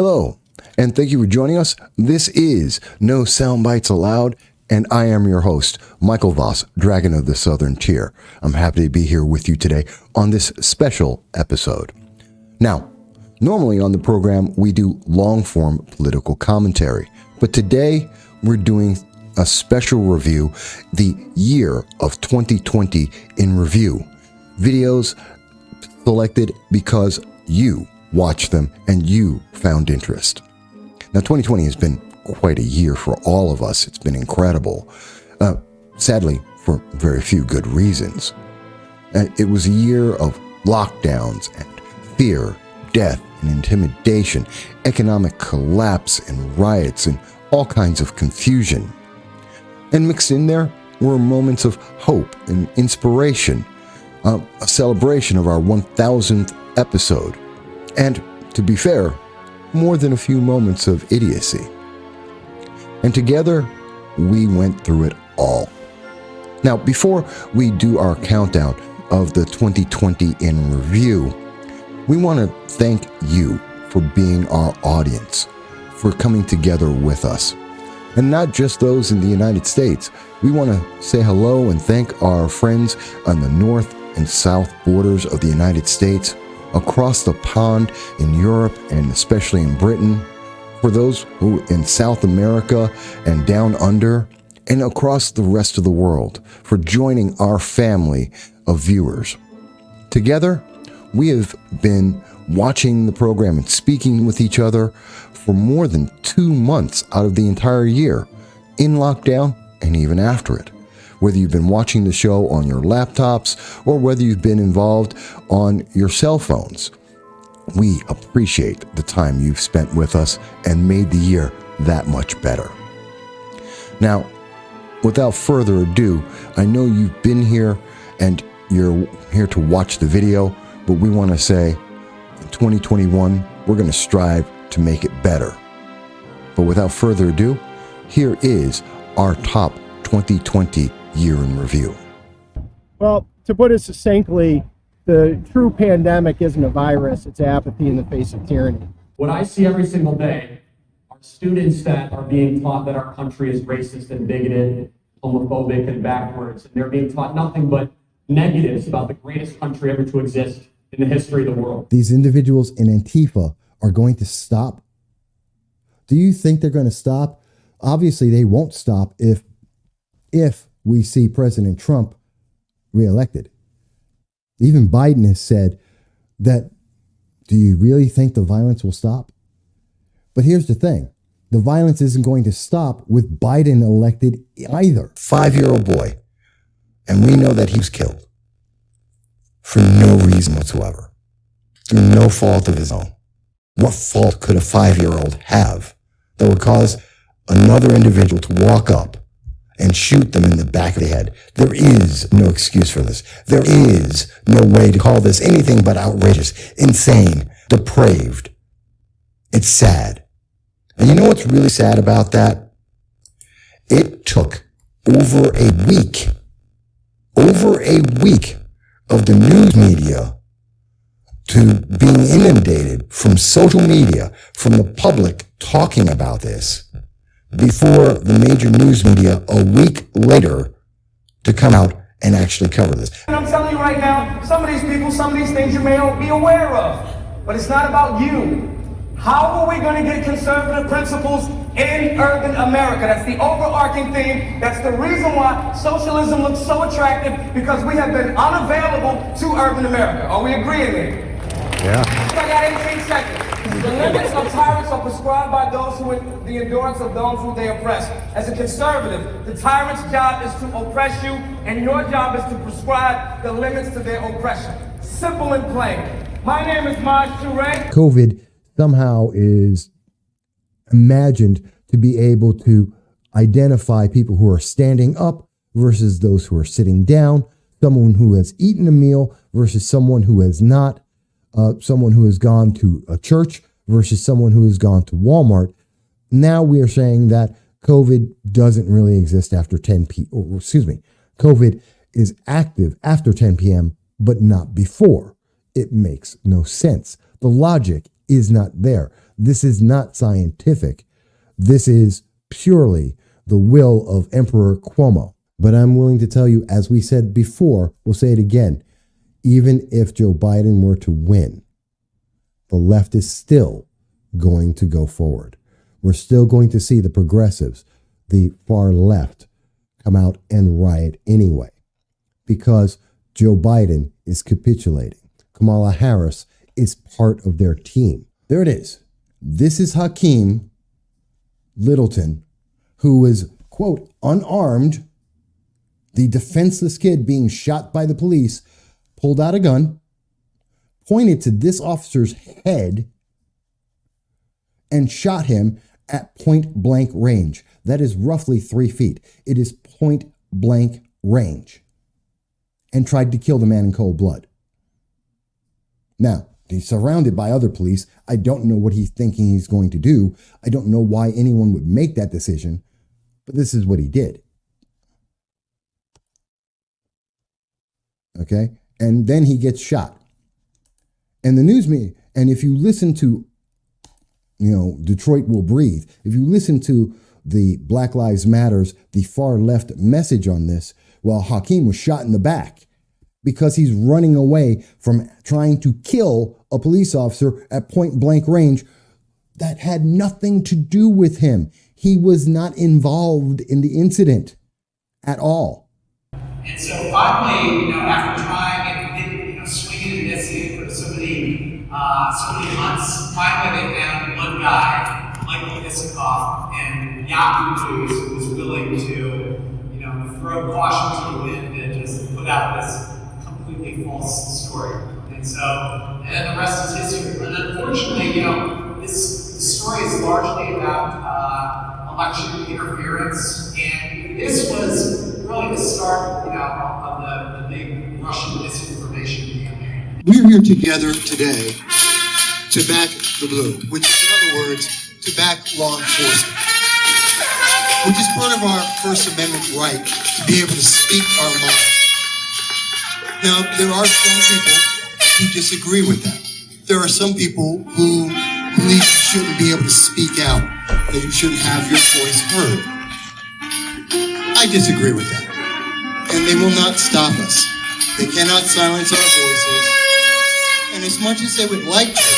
Hello, and thank you for joining us. This is No Soundbites Allowed, and I am your host, Michael Voss, Dragon of the Southern Tier. I'm happy to be here with you today on this special episode. Now, normally on the program, we do long-form political commentary, but today we're doing a special review, the year of 2020 in review. Videos selected because you watched them and you found interest. Now, 2020 has been quite a year for all of us. It's been incredible. Sadly, for very few good reasons. It was a year of lockdowns and fear, death and intimidation, economic collapse and riots and all kinds of confusion. And mixed in there were moments of hope and inspiration, a celebration of our 1000th episode, and, to be fair, more than a few moments of idiocy. And together, we went through it all. Now, before we do our countdown of the 2020 in review, we want to thank you for being our audience, for coming together with us. And not just those in the United States. We want to say hello and thank our friends on the north and south borders of the United States, across the pond in Europe and especially in Britain, for those who in South America and down under, and across the rest of the world, for joining our family of viewers. Together, we have been watching the program and speaking with each other for more than 2 months out of the entire year, in lockdown and even after it. Whether you've been watching the show on your laptops or whether you've been involved on your cell phones, we appreciate the time you've spent with us and made the year that much better. Now, without further ado, I know you've been here and you're here to watch the video, but we want to say in 2021, we're going to strive to make it better. But without further ado, here is our top 2020 year in review. Well, to put it succinctly, the true pandemic isn't a virus, it's apathy in the face of tyranny. What I see every single day are students that are being taught that our country is racist and bigoted, homophobic and backwards, and they're being taught nothing but negatives about the greatest country ever to exist in the history of the world. These individuals in Antifa are going to stop. Do you think they're going to stop? Obviously, they won't stop if we see President Trump reelected. Even Biden has said that, do you really think the violence will stop? But here's the thing. The violence isn't going to stop with Biden elected either. 5-year-old boy, and we know that he was killed for no reason whatsoever, through no fault of his own. What fault could a 5-year-old have that would cause another individual to walk up and shoot them in the back of the head? There is no excuse for this. There is no way to call this anything but outrageous, insane, depraved. It's sad. And you know what's really sad about that? It took over a week of the news media to being inundated from social media, from the public talking about this, before the major news media a week later to come out and actually cover this. And I'm telling you right now, some of these people, some of these things you may not be aware of, but it's not about you. How are we going to get conservative principles in urban America? That's the overarching theme. That's the reason why socialism looks so attractive, because we have been unavailable to urban America. Are we agreeing here? Yeah. I got 18 seconds. The limits of tyrants are prescribed by those who, the endurance of those who they oppress. As a conservative, the tyrant's job is to oppress you, and your job is to prescribe the limits to their oppression. Simple and plain. My name is Maj Toure. COVID somehow is imagined to be able to identify people who are standing up versus those who are sitting down, someone who has eaten a meal versus someone who has not, someone who has gone to a church versus someone who has gone to Walmart. Now we are saying that COVID doesn't really exist after 10 p.m. or excuse me, COVID is active after 10 p.m., but not before. It makes no sense. The logic is not there. This is not scientific. This is purely the will of Emperor Cuomo. But I'm willing to tell you, as we said before, we'll say it again, even if Joe Biden were to win, the left is still going to go forward. We're still going to see the progressives, the far left, come out and riot anyway, because Joe Biden is capitulating. Kamala Harris is part of their team. There it is. This is Hakeem Littleton, who was, quote, unarmed, the defenseless kid being shot by the police, pulled out a gun, pointed to this officer's head, and shot him at point blank range. That is roughly 3 feet. It is point blank range. And tried to kill the man in cold blood. Now, he's surrounded by other police. I don't know what he's thinking he's going to do. I don't know why anyone would make that decision, but this is what he did. Okay? And then he gets shot. And the news media, and if you listen to, Detroit Will Breathe, if you listen to the Black Lives Matters, the far left message on this, well, Hakeem was shot in the back because he's running away from trying to kill a police officer at point blank range that had nothing to do with him. He was not involved in the incident at all. And so finally, after trying and swinging and missing for so many months, finally they found one guy, Michael Isikoff, and Yahoo News was willing to, throw caution to the wind and just put out this completely false story. And then the rest is history. But unfortunately, this story is largely about election interference, and this was really the start, of the big Russian disinformation campaign. We're here together today to back the blue, which, in other words, to back law enforcement, which is part of our First Amendment right to be able to speak our minds. Now, there are some people who disagree with that. There are some people who believe you shouldn't be able to speak out, that you shouldn't have your voice heard. I disagree with that. And they will not stop us. They cannot silence our voices. And as much as they would like to,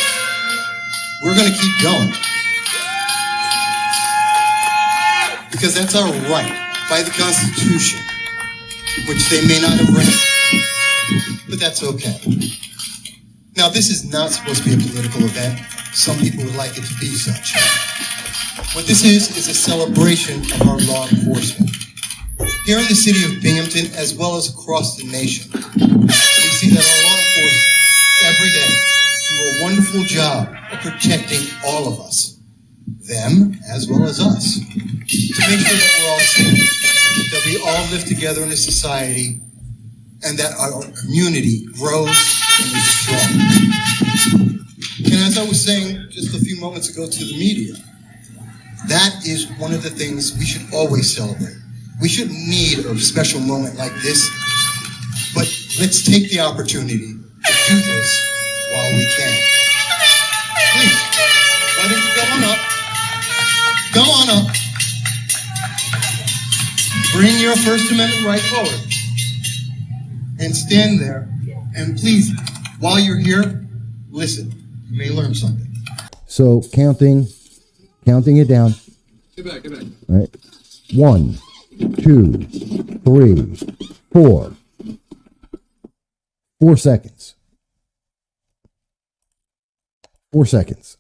we're going to keep going. Because that's our right by the Constitution, which they may not have read, but that's okay. Now, this is not supposed to be a political event. Some people would like it to be such. What this is a celebration of our law enforcement. Here in the city of Binghamton, as well as across the nation, we see that our law enforcement every day do a wonderful job of protecting all of us, them as well as us, to make sure that we're all safe, that we all live together in a society, and that our community grows and is strong. And as I was saying just a few moments ago to the media, that is one of the things we should always celebrate. We shouldn't need a special moment like this, but let's take the opportunity to do this while we can. Please, why don't you go on up? Go on up. Bring your First Amendment right forward. And stand there. And please, while you're here, listen. You may learn something. So counting it down. Get back. All right. 1, 2, 3, 4. 4 seconds. 4 seconds.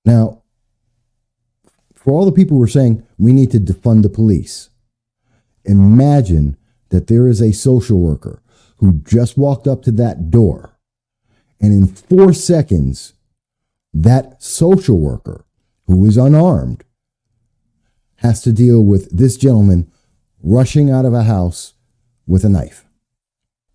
Now, for all the people who are saying we need to defund the police, imagine that there is a social worker who just walked up to that door, and in 4 seconds, that social worker who is unarmed has to deal with this gentleman rushing out of a house with a knife.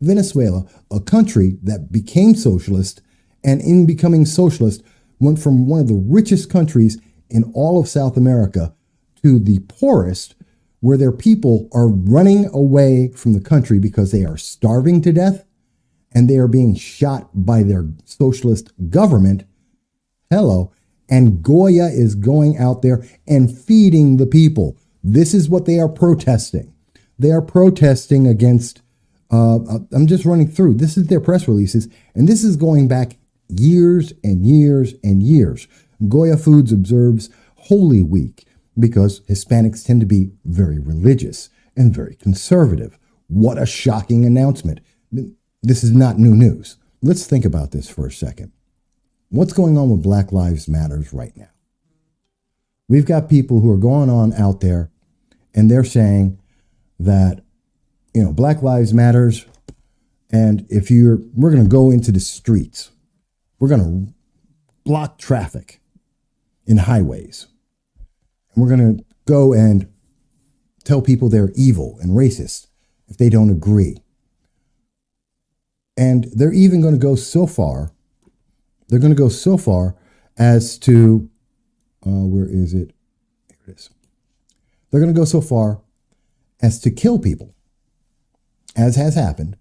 Venezuela, a country that became socialist, and in becoming socialist, went from one of the richest countries in all of South America to the poorest, where their people are running away from the country because they are starving to death and they are being shot by their socialist government. Hello. And Goya is going out there and feeding the people. This is what they are protesting. They are protesting against, I'm just running through. This is their press releases, and this is going back years and years and years. Goya Foods observes Holy Week because Hispanics tend to be very religious and very conservative. What a shocking announcement. This is not new news. Let's think about this for a second. What's going on with Black Lives Matters right now? We've got people who are going on out there and they're saying that, Black Lives Matters. And we're going to go into the streets. We're going to block traffic in highways. And we're going to go and tell people they're evil and racist if they don't agree. And they're even going to go so far. They're going to go so far as to, where is it? Here it is. They're going to go so far as to kill people, as has happened.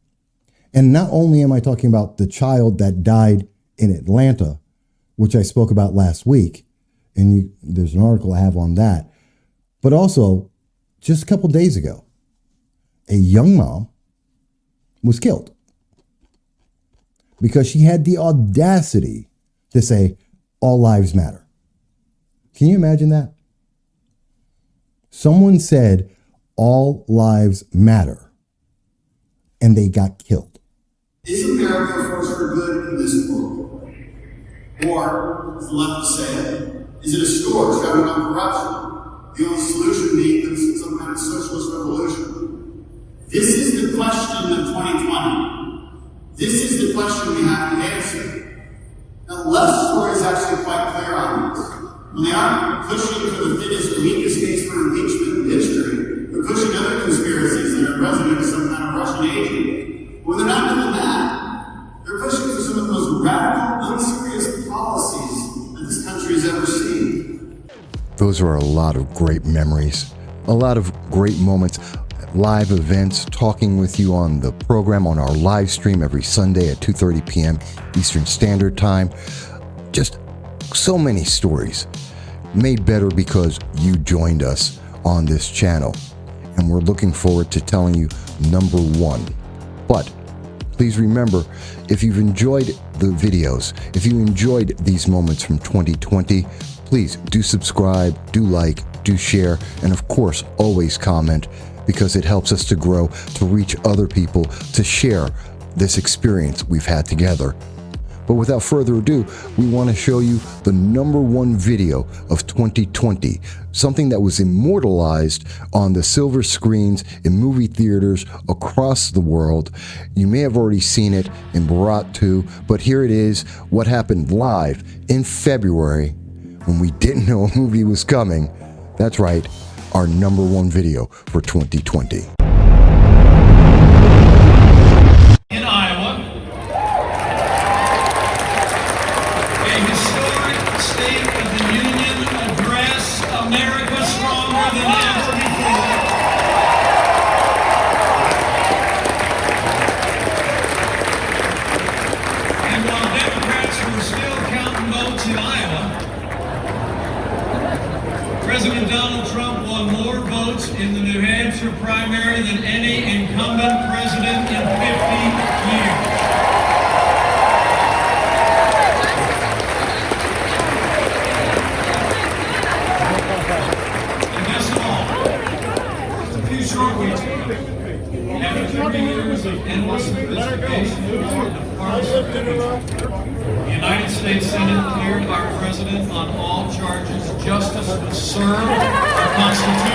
And not only am I talking about the child that died in Atlanta, which I spoke about last week, and there's an article I have on that, but also just a couple days ago, a young mom was killed because she had the audacity to say, all lives matter. Can you imagine that? Someone said, all lives matter, and they got killed. Is America a force for good in this world? Or, as the left is saying, is it a scourge founded on corruption? The only solution being some kind of socialist revolution? This is the question of 2020. This is the question we have to answer. Now, the left story is actually quite clear on this. When they aren't pushing for the thinnest, weakest case for impeachment in history, they're pushing other conspiracies that are resident of some kind of Russian agent. When they're not doing that, they're pushing for some of the most radical, unserious policies that this country has ever seen. Those are a lot of great memories, a lot of great moments, live events, talking with you on the program on our live stream every Sunday at 2:30 p.m. Eastern Standard Time. Just so many stories made better because you joined us on this channel. And we're looking forward to telling you number one. But please remember, if you've enjoyed the videos, if you enjoyed these moments from 2020, please do subscribe, do like, do share, and of course, always comment, because it helps us to grow, to reach other people, to share this experience we've had together. But without further ado, we want to show you the number one video of 2020, something that was immortalized on the silver screens in movie theaters across the world. You may have already seen it in Borat 2, but here it is, what happened live in February when we didn't know a movie was coming. That's right, our number one video for 2020. In Iowa, a historic State of the Union address, America stronger than ever before. And while Democrats were still counting votes in Iowa, President Donald Trump won more votes in the New Hampshire primary than any incumbent president in 50 years. And that's all. Just a few short weeks ago, after 30 years of endless investigation of partisan the United States Senate cleared our president on all charges. Justice was served. Our Constitution